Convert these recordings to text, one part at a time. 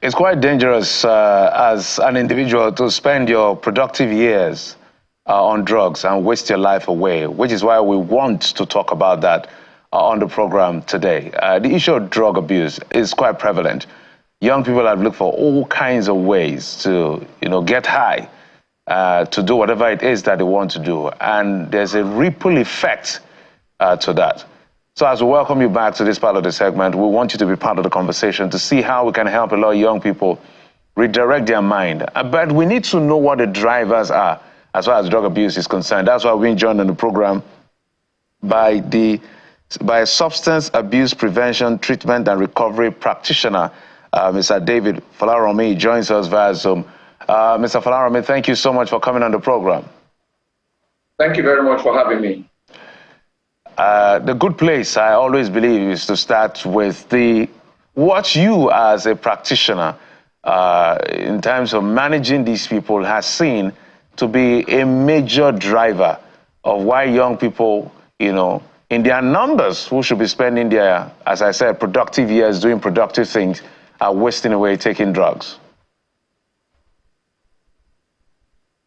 It's quite dangerous as an individual to spend your productive years on drugs and waste your life away, which is why we want to talk about that on the program today. The issue of drug abuse is quite prevalent. Young people have looked for all kinds of ways to, get high, to do whatever it is that they want to do. And there's a ripple effect to that. So as we welcome you back to this part of the segment, we want you to be part of the conversation to see how we can help a lot of young people redirect their mind. But we need to know what the drivers are as far as drug abuse is concerned. That's why we're being joined on the program by a substance abuse prevention, treatment and recovery practitioner, Mr. David Folaranmi joins us via Zoom. Mr. Folaranmi, thank you so much for coming on the program. Thank you very much for having me. The good place, I always believe, is to start with what you as a practitioner in terms of managing these people has seen to be a major driver of why young people, in their numbers, who should be spending their, as I said, productive years doing productive things, are wasting away taking drugs.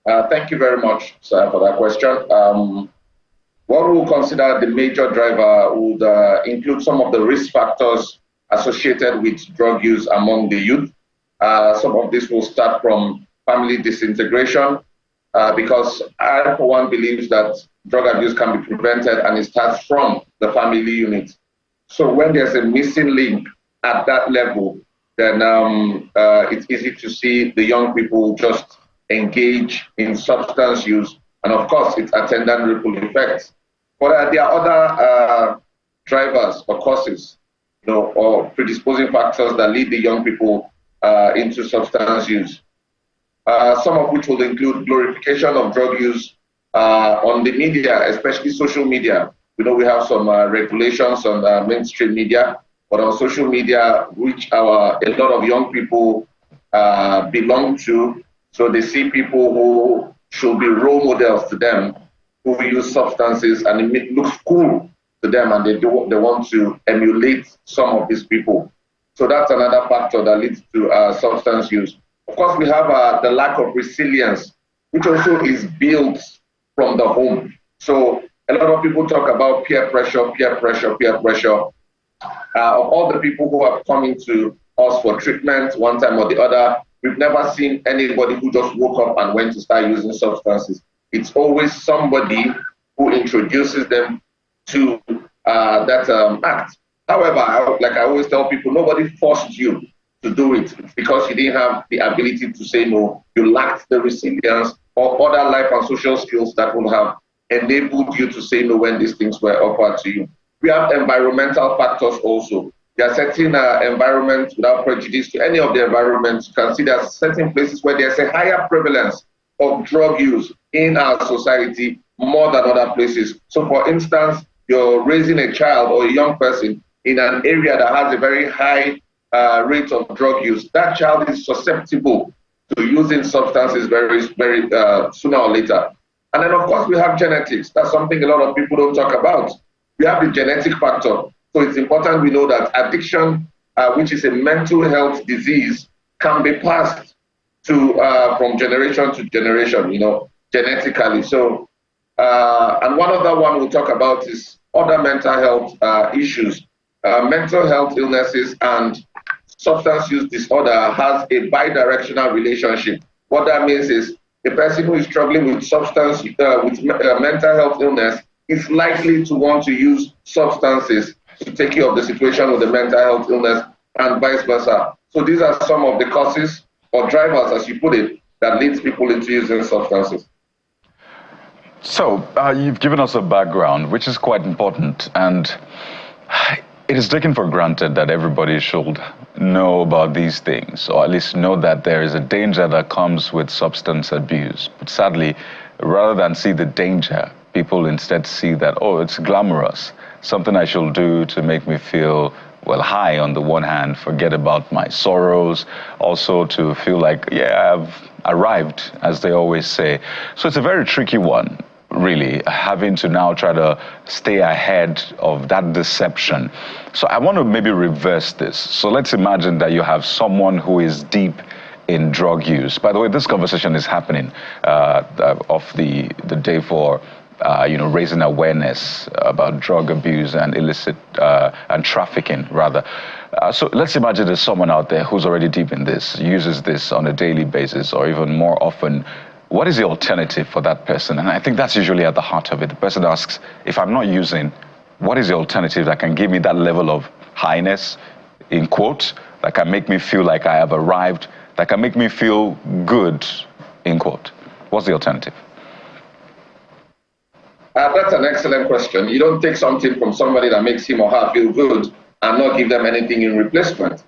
Thank you very much, sir, for that question. What we will consider the major driver would include some of the risk factors associated with drug use among the youth. Some of this will start from family disintegration, because I, for one, believes that drug abuse can be prevented and it starts from the family unit. So when there's a missing link at that level, then it's easy to see the young people just engage in substance use, and of course, its attendant ripple effects. But there are other drivers or causes, or predisposing factors that lead the young people into substance use. Some of which will include glorification of drug use on the media, especially social media. We have some regulations on mainstream media, but on social media, which a lot of young people belong to, so they see people who should be role models to them, who use substances, and it looks cool to them, and they want to emulate some of these people. So that's another factor that leads to substance use. Of course, we have the lack of resilience, which also is built from the home. So a lot of people talk about peer pressure, peer pressure, peer pressure. Of all the people who have come into us for treatment one time or the other, we've never seen anybody who just woke up and went to start using substances. It's always somebody who introduces them to that act. However, like I always tell people, nobody forced you to do it. It's because you didn't have the ability to say no. You lacked the resilience or other life and social skills that would have enabled you to say no when these things were offered to you. We have environmental factors also. There are certain environments, without prejudice to any of the environments, you can see there are certain places where there's a higher prevalence of drug use in our society more than other places. So for instance, you're raising a child or a young person in an area that has a very high rate of drug use. That child is susceptible to using substances very sooner or later. And then of course we have genetics. That's something a lot of people don't talk about. We have the genetic factor. So it's important we know that addiction, which is a mental health disease, can be passed to from generation to generation, genetically. So, and one other one we'll talk about is other mental health issues. Mental health illnesses and substance use disorder has a bidirectional relationship. What that means is a person who is struggling with mental health illness is likely to want to use substances to take care of the situation with the mental health illness, and vice versa. So these are some of the causes or drivers, as you put it, that leads people into using substances. So you've given us a background, which is quite important, and it is taken for granted that everybody should know about these things, or at least know that there is a danger that comes with substance abuse. But sadly, rather than see the danger, people instead see that, oh, it's glamorous, something I shall do to make me feel, well, high on the one hand, forget about my sorrows, also to feel like, yeah, I've arrived, as they always say. So it's a very tricky one. really, having to now try to stay ahead of that deception. So I want to maybe reverse this. So let's imagine that you have someone who is deep in drug use. By the way, this conversation is happening of the day for raising awareness about drug abuse and illicit and trafficking, rather. So let's imagine there's someone out there who's already deep in this, uses this on a daily basis or even more often. What is the alternative for that person? And I think that's usually at the heart of it. The person asks, if I'm not using, what is the alternative that can give me that level of highness, in quotes, that can make me feel like I have arrived, that can make me feel good, in quote? What's the alternative? That's an excellent question. You don't take something from somebody that makes him or her feel good and not give them anything in replacement.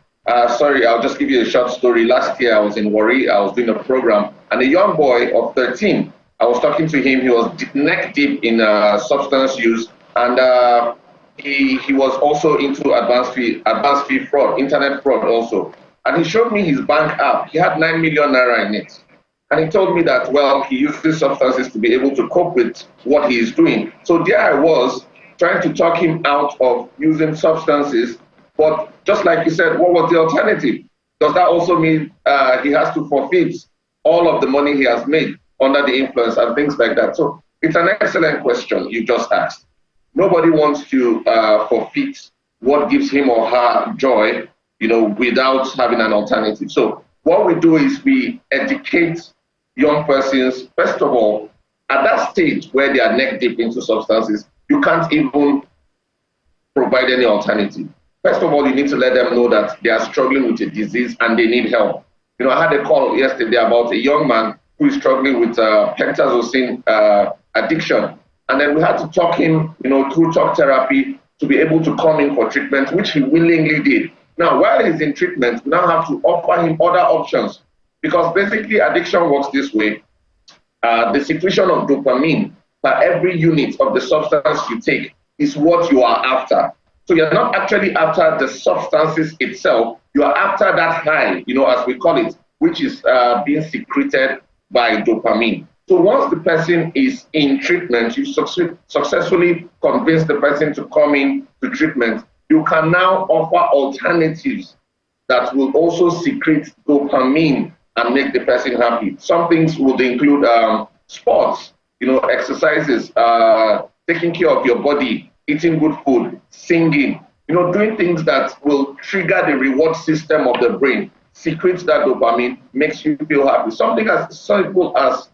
Sorry, I'll just give you a short story. Last year, I was in Warri. I was doing a program, and a young boy of 13, I was talking to him. He was neck deep in substance use, and he was also into advanced fee fraud, internet fraud also. And he showed me his bank app. He had 9 million naira in it. And he told me that, well, he uses substances to be able to cope with what he is doing. So there I was, trying to talk him out of using substances. But just like you said, what was the alternative? Does that also mean he has to forfeit all of the money he has made under the influence and things like that? So it's an excellent question you just asked. Nobody wants to forfeit what gives him or her joy, without having an alternative. So what we do is we educate young persons, first of all, at that stage where they are neck deep into substances, you can't even provide any alternative. First of all, you need to let them know that they are struggling with a disease and they need help. I had a call yesterday about a young man who is struggling with pentazocine addiction. And then we had to talk him, through talk therapy to be able to come in for treatment, which he willingly did. Now, while he's in treatment, we now have to offer him other options, because basically addiction works this way. The secretion of dopamine per every unit of the substance you take is what you are after. So you're not actually after the substances itself, you are after that high, as we call it, which is being secreted by dopamine. So once the person is in treatment, you successfully convince the person to come in to treatment, you can now offer alternatives that will also secrete dopamine and make the person happy. Some things would include sports, exercises, taking care of your body, eating good food, singing, doing things that will trigger the reward system of the brain, secretes that dopamine, makes you feel happy. Something as simple as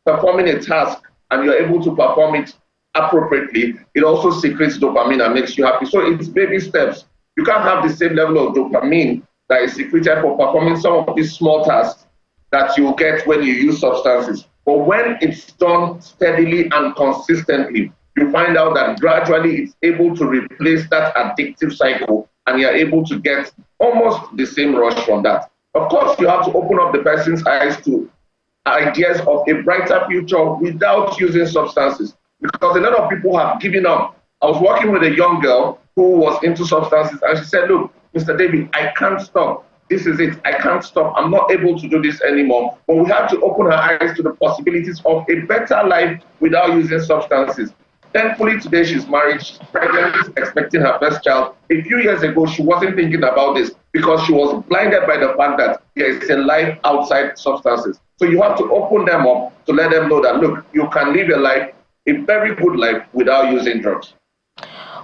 performing a task and you're able to perform it appropriately, it also secretes dopamine and makes you happy. So it's baby steps. You can't have the same level of dopamine that is secreted for performing some of these small tasks that you get when you use substances. But when it's done steadily and consistently, you find out that gradually it's able to replace that addictive cycle and you're able to get almost the same rush from that. Of course, you have to open up the person's eyes to ideas of a brighter future without using substances, because a lot of people have given up. I was working with a young girl who was into substances, and she said, look, Mr. David, I can't stop. This is it. I can't stop. I'm not able to do this anymore. But we have to open her eyes to the possibilities of a better life without using substances. Thankfully, today she's married, she's pregnant, she's expecting her first child. A few years ago, she wasn't thinking about this because she was blinded by the fact that there is a life outside substances. So you have to open them up to let them know that, look, you can live your life, a very good life, without using drugs.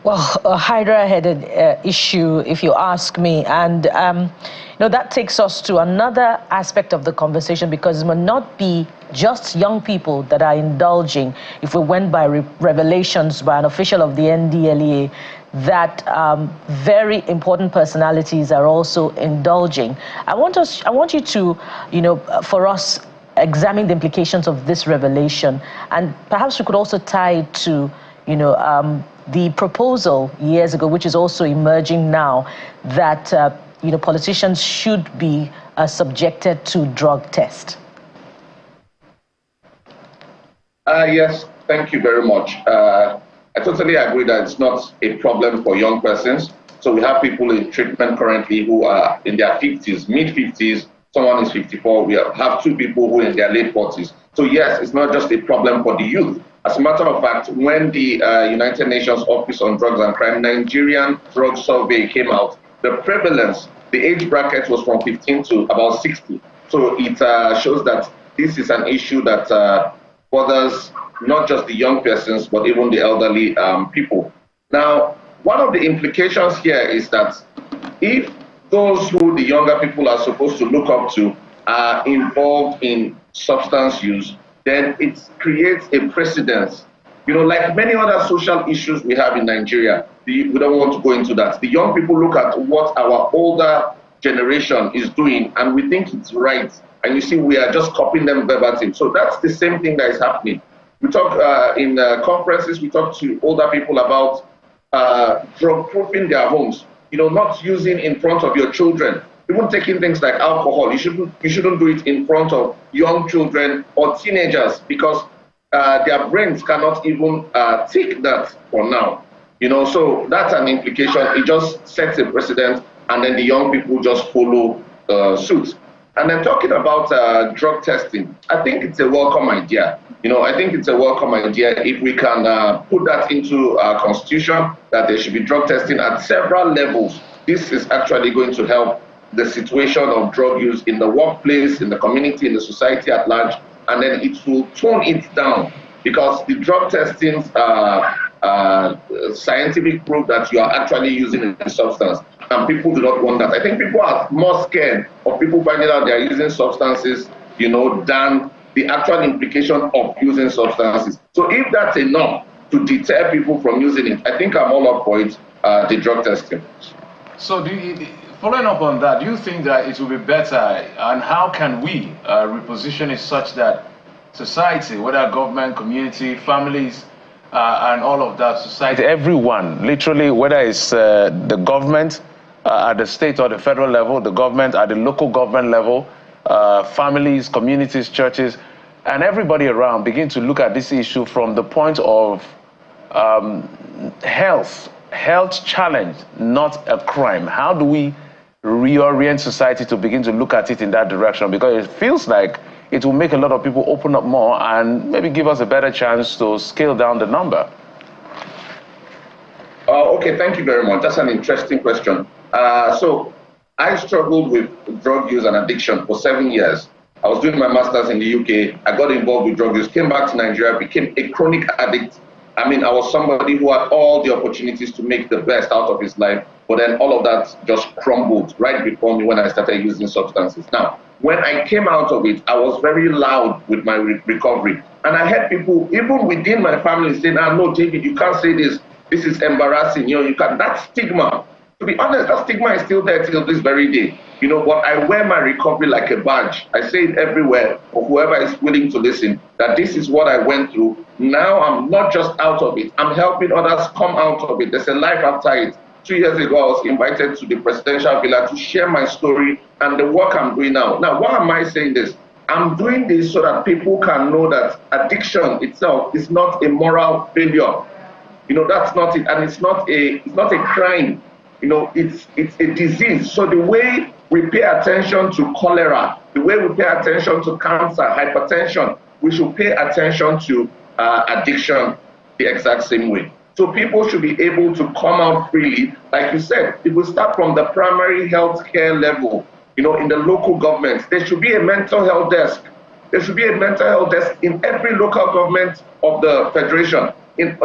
Well, a hydra-headed issue, if you ask me. And, that takes us to another aspect of the conversation, because it may not be just young people that are indulging. If we went by revelations by an official of the NDLEA, that very important personalities are also indulging. I want you to, for us, examine the implications of this revelation, and perhaps we could also tie it to, the proposal years ago, which is also emerging now, that politicians should be subjected to drug test. Yes, thank you very much. I totally agree that it's not a problem for young persons. So we have people in treatment currently who are in their 50s, mid-50s. Someone is 54. We have two people who are in their late 40s. So yes, it's not just a problem for the youth. As a matter of fact, when the United Nations Office on Drugs and Crime Nigerian Drug Survey came out, the prevalence, the age bracket was from 15 to about 60. So it shows that this is an issue that bothers not just the young persons, but even the elderly people. Now, one of the implications here is that if those who the younger people are supposed to look up to are involved in substance use, then it creates a precedent. You know, like many other social issues we have in Nigeria, we don't want to go into that. The young people look at what our older generation is doing and we think it's right. And you see, we are just copying them verbatim. So that's the same thing that is happening. We talk in conferences, we talk to older people about drug-proofing their homes. You know, not using in front of your children. Even taking things like alcohol, you shouldn't do it in front of young children or teenagers because their brains cannot even take that for now. You know, so that's an implication. It just sets a precedent, and then the young people just follow suit. And then talking about drug testing, I think it's a welcome idea. You know, I think it's a welcome idea if we can put that into our constitution, that there should be drug testing at several levels. This is actually going to help the situation of drug use in the workplace, in the community, in the society at large, and then it will tone it down because the drug testing scientific proof that you are actually using a substance, and people do not want that. I think people are more scared of people finding out they are using substances, you know, than the actual implication of using substances. So if that's enough to deter people from using it, I think I'm all up for it, the drug testing. So following up on that, do you think that it will be better, and how can we reposition it such that society, whether government, community, families, and all of that, society, everyone, literally, whether it's the government at the state or the federal level, the government at the local government level, families, communities, churches, and everybody around begin to look at this issue from the point of health challenge, not a crime. How do we reorient society to begin to look at it in that direction? Because it feels like it will make a lot of people open up more and maybe give us a better chance to scale down the number. Okay, thank you very much. That's an interesting question. So I struggled with drug use and addiction for 7 years. I was doing my master's in the UK. I got involved with drug use, came back to Nigeria, became a chronic addict. I mean, I was somebody who had all the opportunities to make the best out of his life, but then all of that just crumbled right before me when I started using substances. Now, when I came out of it, I was very loud with my recovery. And I had people, even within my family, saying, no, David, you can't say this. This is embarrassing. You know, you can't. That stigma, to be honest, that stigma is still there till this very day. You know, but I wear my recovery like a badge. I say it everywhere for whoever is willing to listen, that this is what I went through. Now I'm not just out of it. I'm helping others come out of it. There's a life after it. 2 years ago, I was invited to the presidential villa to share my story and the work I'm doing now. Now, why am I saying this? I'm doing this so that people can know that addiction itself is not a moral failure. You know, that's not it. And it's not a crime. You know, it's a disease. So the way we pay attention to cholera, the way we pay attention to cancer, hypertension, we should pay attention to addiction the exact same way. So people should be able to come out freely. Like you said, it will start from the primary health care level. You know, in the local governments, there should be a mental health desk. There should be a mental health desk in every local government of the federation. In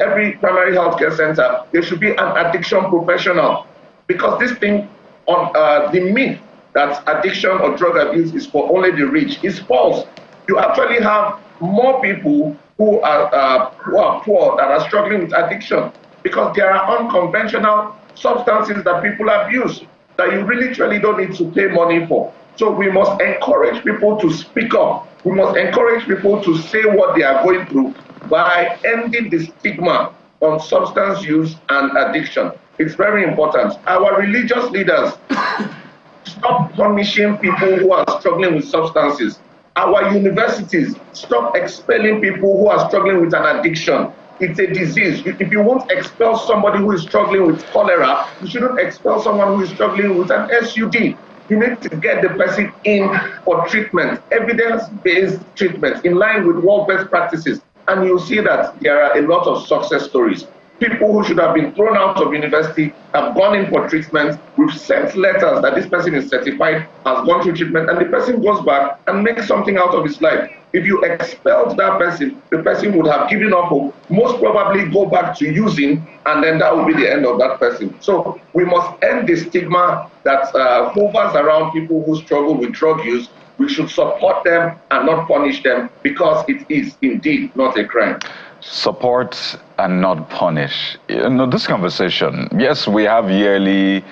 every primary health care center, there should be an addiction professional. Because this thing, on the myth that addiction or drug abuse is for only the rich is false. You actually have more people who are poor that are struggling with addiction because there are unconventional substances that people abuse that you really truly don't need to pay money for. So we must encourage people to speak up. We must encourage people to say what they are going through by ending the stigma on substance use and addiction. It's very important. Our religious leaders stop punishing people who are struggling with substances. Our universities stop expelling people who are struggling with an addiction. It's a disease. If you won't expel somebody who is struggling with cholera, you shouldn't expel someone who is struggling with an SUD. You need to get the person in for treatment, evidence-based treatment, in line with world best practices. and you'll see that there are a lot of success stories. People who should have been thrown out of university have gone in for treatment. We've sent letters that this person is certified, has gone through treatment, and the person goes back and makes something out of his life. If you expelled that person, the person would have given up hope, most probably go back to using, and then that will be the end of that person. So we must end the stigma that hovers around people who struggle with drug use. We should support them and not punish them, because it is indeed not a crime. Support and not punish. You know, this conversation, yes, we have yearly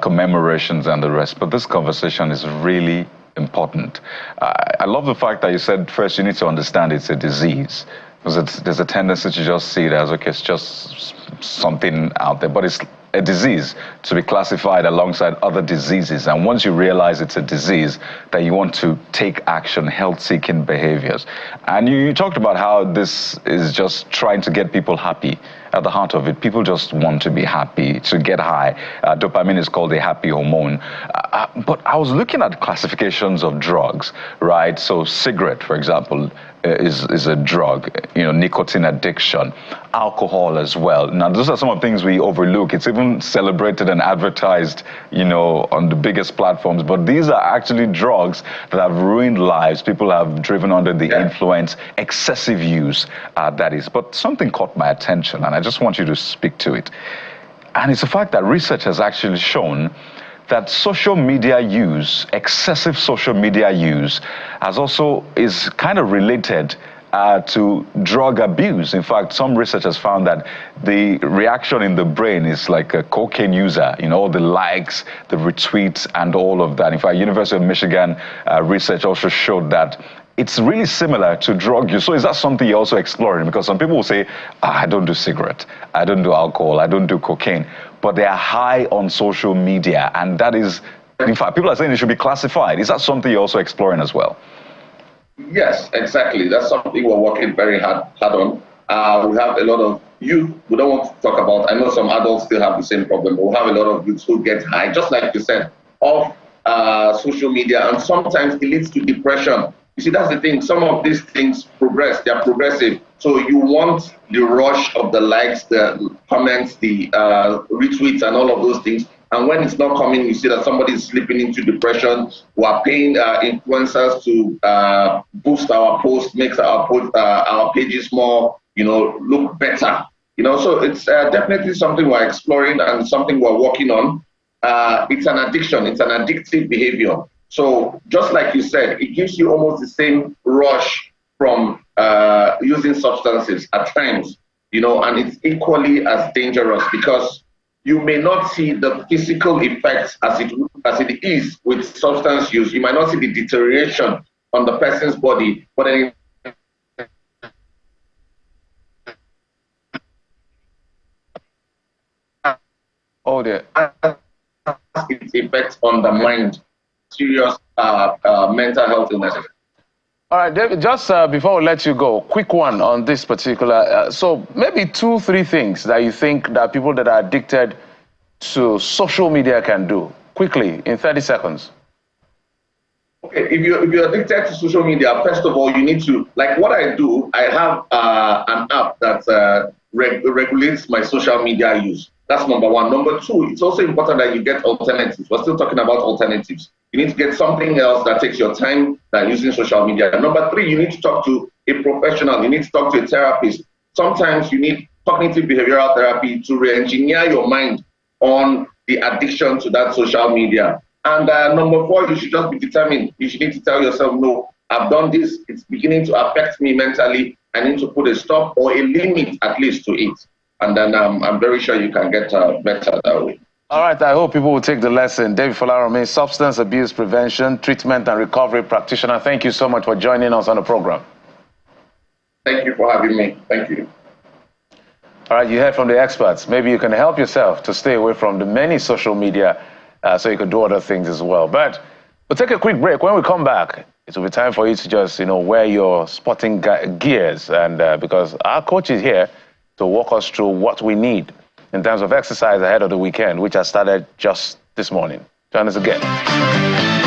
commemorations and the rest, but this conversation is really important. I love the fact that you said first you need to understand it's a disease, because there's a tendency to just see it as, okay, it's just something out there, but it's a disease to be classified alongside other diseases. And once you realize it's a disease, that you want to take action, health-seeking behaviors. And you talked about how this is just trying to get people happy. At the heart of it, people just want to be happy, to get high. Dopamine is called a happy hormone. But I was looking at classifications of drugs, right? So cigarette, for example, is a drug, you know, nicotine addiction, alcohol as well. Now, those are some of the things we overlook. It's even celebrated and advertised, you know, on the biggest platforms. But these are actually drugs that have ruined lives. People have driven under the influence, excessive use, that is. But something caught my attention, and I just want you to speak to it. And it's the fact that research has actually shown that social media use, excessive social media use, is kind of related to drug abuse. In fact, some researchers found that the reaction in the brain is like a cocaine user, you know, all the likes, the retweets, and all of that. In fact, University of Michigan research also showed that it's really similar to drug use. So is that something you're also exploring? Because some people will say, I don't do cigarette, I don't do alcohol, I don't do cocaine, but they are high on social media. And that is, in fact, people are saying it should be classified. Is that something you're also exploring as well? Yes, exactly. That's something we're working very hard on. We have a lot of youth we don't want to talk about. I know some adults still have the same problem, but we have a lot of youths who get high, just like you said, off social media, and sometimes it leads to depression. You see, that's the thing. Some of these things progress. They are progressive. So you want the rush of the likes, the comments, the retweets, and all of those things. And when it's not coming, you see that somebody is slipping into depression. We are paying influencers to boost our posts, make our pages more, you know, look better. You know, so it's definitely something we're exploring and something we're working on. It's an addiction. It's an addictive behavior. So just like you said, it gives you almost the same rush from using substances at times, you know, and it's equally as dangerous, because you may not see the physical effects as it is with substance use. You might not see the deterioration on the person's body, but then its effects on the mind. Serious mental health illnesses. All right, David, just before we let you go, quick one on this particular. So maybe 2-3 things that you think that people that are addicted to social media can do, quickly, in 30 seconds. Okay, if you're addicted to social media, first of all, you need to, like what I do, I have an app that regulates my social media use. That's number one. Number two, it's also important that you get alternatives. We're still talking about alternatives. You need to get something else that takes your time than using social media. Number three, you need to talk to a professional. You need to talk to a therapist. Sometimes you need cognitive behavioral therapy to re-engineer your mind on the addiction to that social media. And number four, you should just be determined. You should need to tell yourself, no, I've done this. It's beginning to affect me mentally. I need to put a stop or a limit at least to it. And then I'm very sure you can get better that way. All right, I hope people will take the lesson. David Folarin, substance abuse prevention, treatment and recovery practitioner. Thank you so much for joining us on the program. Thank you for having me. Thank you. All right, you heard from the experts. Maybe you can help yourself to stay away from the many social media so you can do other things as well. But we'll take a quick break. When we come back, it will be time for you to just, wear your sporting gears. And because our coach is here to walk us through what we need in terms of exercise ahead of the weekend, which has started just this morning. Join us again.